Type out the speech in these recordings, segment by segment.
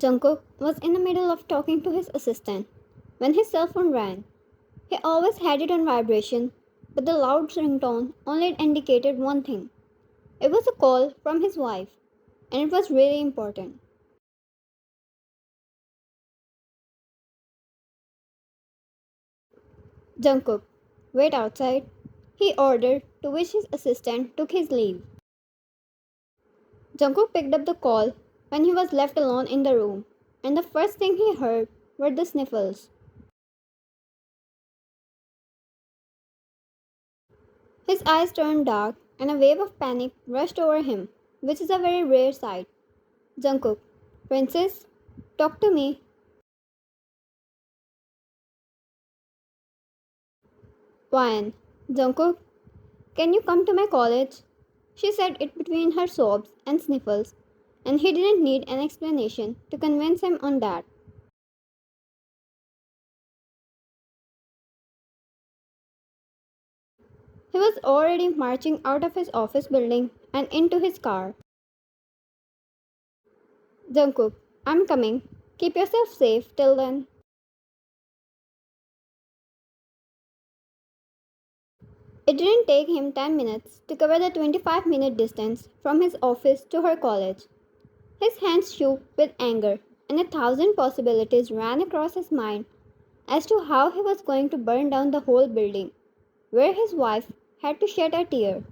Jungkook was in the middle of talking to his assistant when his cell phone rang. He always had it on vibration, but the loud ringtone only indicated one thing. It was a call from his wife, and it was really important. Jungkook, wait outside, he ordered, to which his assistant took his leave. Jungkook picked up the call when he was left alone in the room, and the first thing he heard were the sniffles. His eyes turned dark, and a wave of panic rushed over him, which is a very rare sight. Jungkook, Princess, talk to me. Wyan, Jungkook, can you come to my college? She said it between her sobs and sniffles, and he didn't need an explanation to convince him on that. He was already marching out of his office building and into his car. Jungkook, I'm coming. Keep yourself safe till then. It didn't take him 10 minutes to cover the 25-minute distance from his office to her college. His hands shook with anger, and a thousand possibilities ran across his mind as to how he was going to burn down the whole building, where his wife had to shed a tear.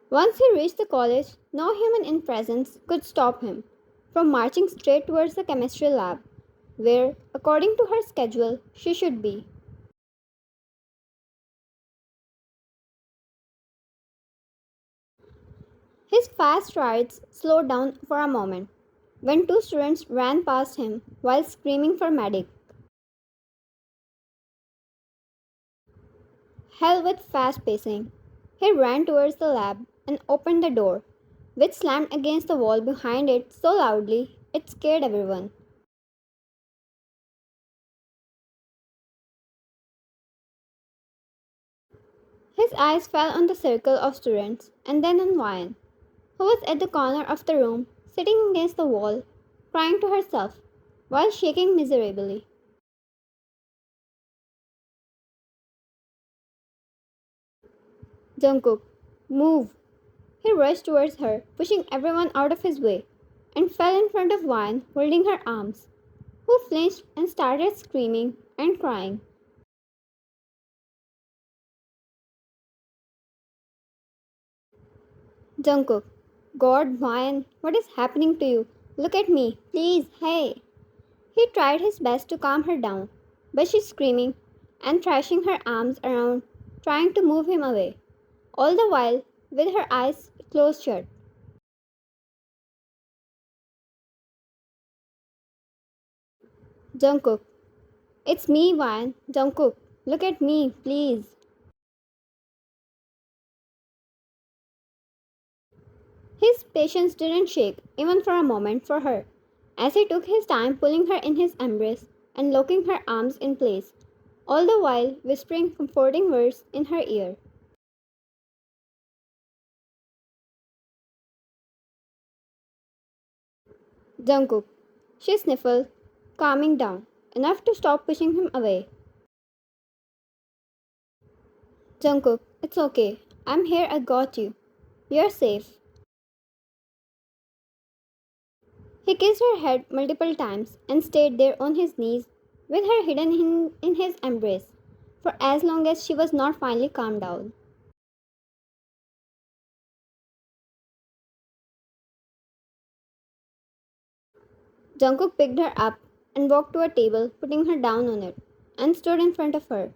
Once he reached the college, no human in presence could stop him from marching straight towards the chemistry lab, where, according to her schedule, she should be. His fast strides slowed down for a moment when two students ran past him while screaming for medic. Hell with fast pacing. He ran towards the lab and opened the door, which slammed against the wall behind it so loudly it scared everyone. His eyes fell on the circle of students and then on Vine, who was at the corner of the room, sitting against the wall, crying to herself while shaking miserably. Jungkook, move! He rushed towards her, pushing everyone out of his way, and fell in front of Vine, holding her arms, who flinched and started screaming and crying. Jungkook, God, Vine, what is happening to you? Look at me, please, hey! He tried his best to calm her down, but she's screaming and thrashing her arms around, trying to move him away, all the while with her eyes closed shut. Jungkook, it's me, Vine. Jungkook, look at me, please. His patience didn't shake, even for a moment, for her, as he took his time pulling her in his embrace and locking her arms in place, all the while whispering comforting words in her ear. Jungkook, she sniffled, calming down, enough to stop pushing him away. Jungkook, it's okay. I'm here, I got you. You're safe. He kissed her head multiple times and stayed there on his knees with her hidden in his embrace for as long as she was not finally calmed down. Jungkook picked her up and walked to a table, putting her down on it, and stood in front of her.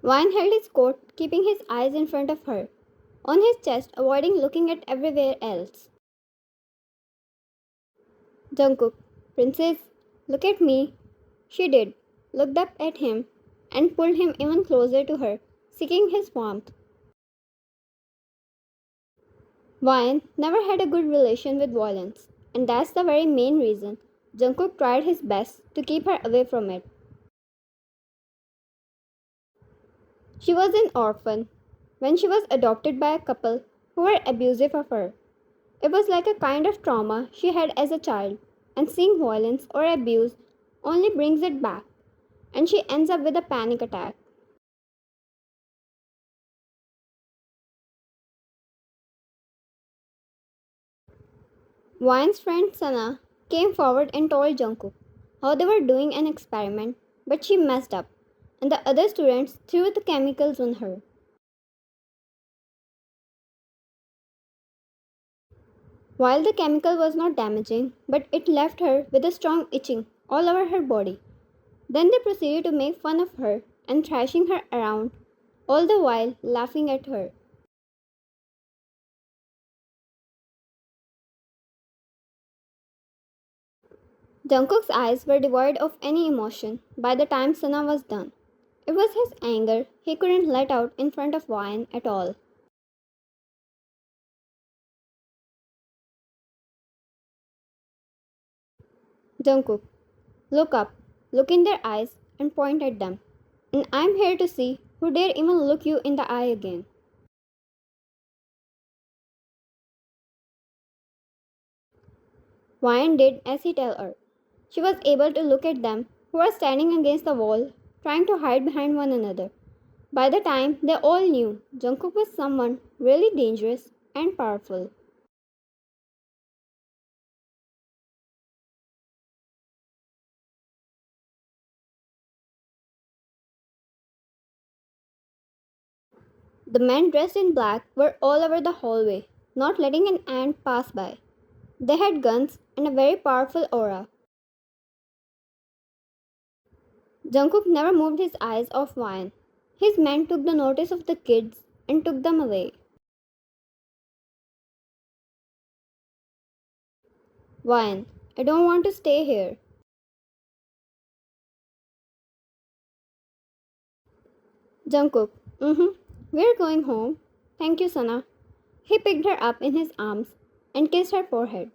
Vine held his coat, keeping his eyes in front of her, on his chest, avoiding looking at everywhere else. Jungkook, Princess, look at me. She did, looked up at him, and pulled him even closer to her, seeking his warmth. Vine never had a good relation with violence, and that's the very main reason Jungkook tried his best to keep her away from it. She was an orphan, when she was adopted by a couple who were abusive of her. It was like a kind of trauma she had as a child, and seeing violence or abuse only brings it back, and she ends up with a panic attack. Wyan's friend Sana came forward and told Jungkook how they were doing an experiment, but she messed up, and the other students threw the chemicals on her. While the chemical was not damaging, but it left her with a strong itching all over her body. Then they proceeded to make fun of her and thrashing her around, all the while laughing at her. Jungkook's eyes were devoid of any emotion by the time Sana was done. It was his anger he couldn't let out in front of Wyan at all. Jungkook, look up, look in their eyes, and point at them. And I'm here to see who dare even look you in the eye again. Wyan did as he told her. She was able to look at them, who were standing against the wall, trying to hide behind one another. By the time they all knew Jungkook was someone really dangerous and powerful. The men dressed in black were all over the hallway, not letting an ant pass by. They had guns and a very powerful aura. Jungkook never moved his eyes off Wyan. His men took the notice of the kids and took them away. Wyan, I don't want to stay here. Jungkook, we're going home. Thank you, Sana. He picked her up in his arms and kissed her forehead.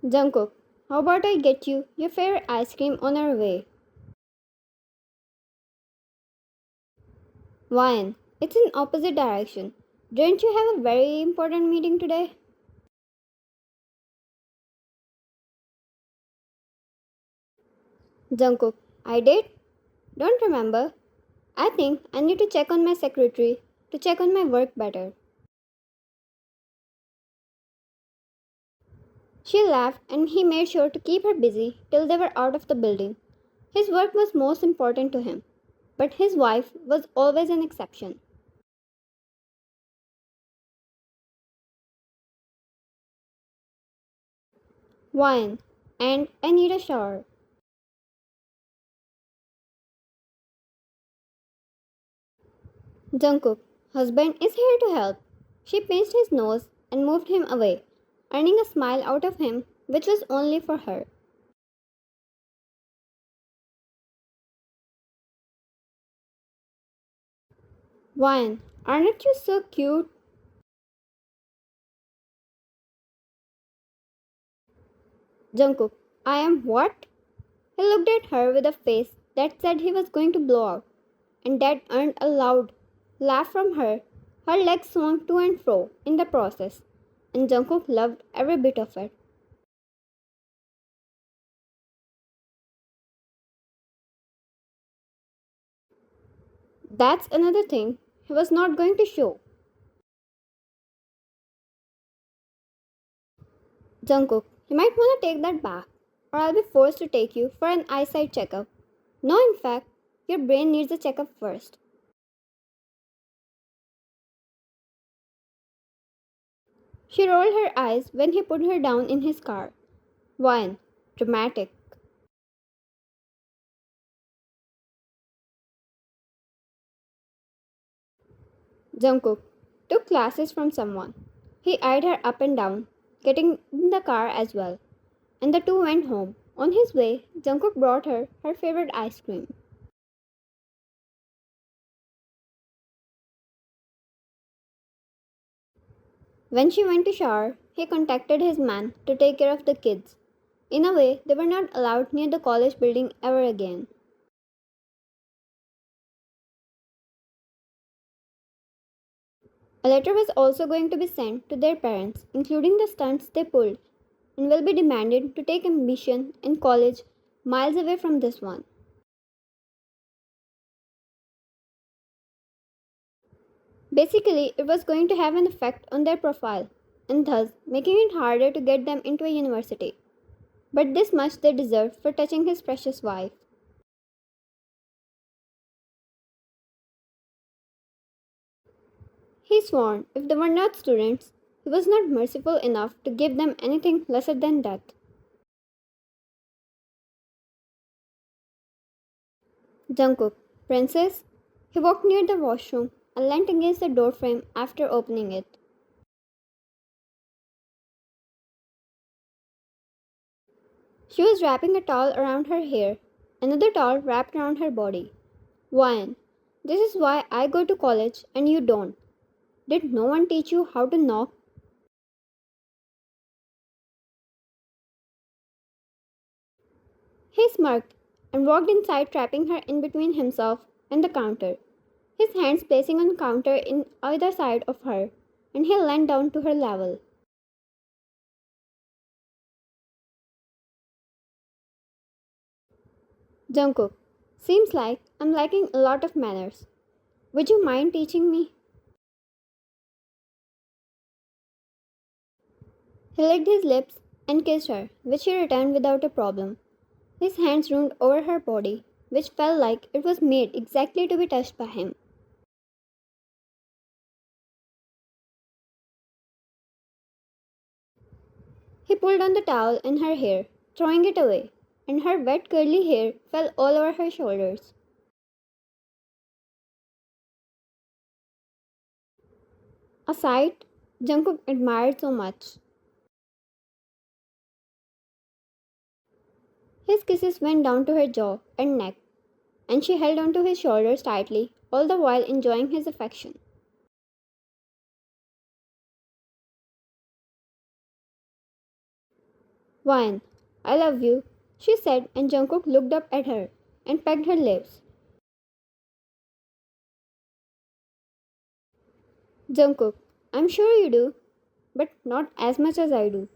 Jungkook, how about I get you your favorite ice cream on our way? Wyan, it's in opposite direction. Didn't you have a very important meeting today? Jungkook, I did? Don't remember. I think I need to check on my secretary to check on my work better. She laughed and he made sure to keep her busy till they were out of the building. His work was most important to him, but his wife was always an exception. Wyan, and I need a shower. Jungkook, husband is here to help. She pinched his nose and moved him away, earning a smile out of him, which was only for her. Wyan, aren't you so cute? Jungkook, I am what? He looked at her with a face that said he was going to blow out, and that earned a loud laugh from her. Her legs swung to and fro in the process, and Jungkook loved every bit of it. That's another thing he was not going to show. Jungkook, you might want to take that back, or I'll be forced to take you for an eyesight checkup. No, in fact, your brain needs a checkup first. She rolled her eyes when he put her down in his car. One, dramatic. Jungkook took classes from someone. He eyed her up and down, getting in the car as well, and the two went home. On his way, Jungkook brought her her favorite ice cream. When she went to shower, he contacted his man to take care of the kids. In a way, they were not allowed near the college building ever again. A letter was also going to be sent to their parents, including the stunts they pulled, and will be demanded to take admission in college miles away from this one. Basically, it was going to have an effect on their profile, and thus making it harder to get them into a university. But this much they deserved for touching his precious wife. He sworn if they were not students, he was not merciful enough to give them anything lesser than death. Jungkook, Princess? He walked near the washroom and leant against the doorframe after opening it. She was wrapping a towel around her hair, another towel wrapped around her body. Wyan, this is why I go to college and you don't. Did no one teach you how to knock? He smirked and walked inside, trapping her in between himself and the counter, his hands placing on the counter in either side of her, and he leaned down to her level. Jungkook, seems like I'm lacking a lot of manners. Would you mind teaching me? He licked his lips and kissed her, which she returned without a problem. His hands roamed over her body, which felt like it was made exactly to be touched by him. He pulled on the towel in her hair, throwing it away, and her wet curly hair fell all over her shoulders. A sight Jungkook admired so much. His kisses went down to her jaw and neck, and she held onto his shoulders tightly, all the while enjoying his affection. Wyan, I love you, she said, and Jungkook looked up at her and pecked her lips. Jungkook, I'm sure you do, but not as much as I do.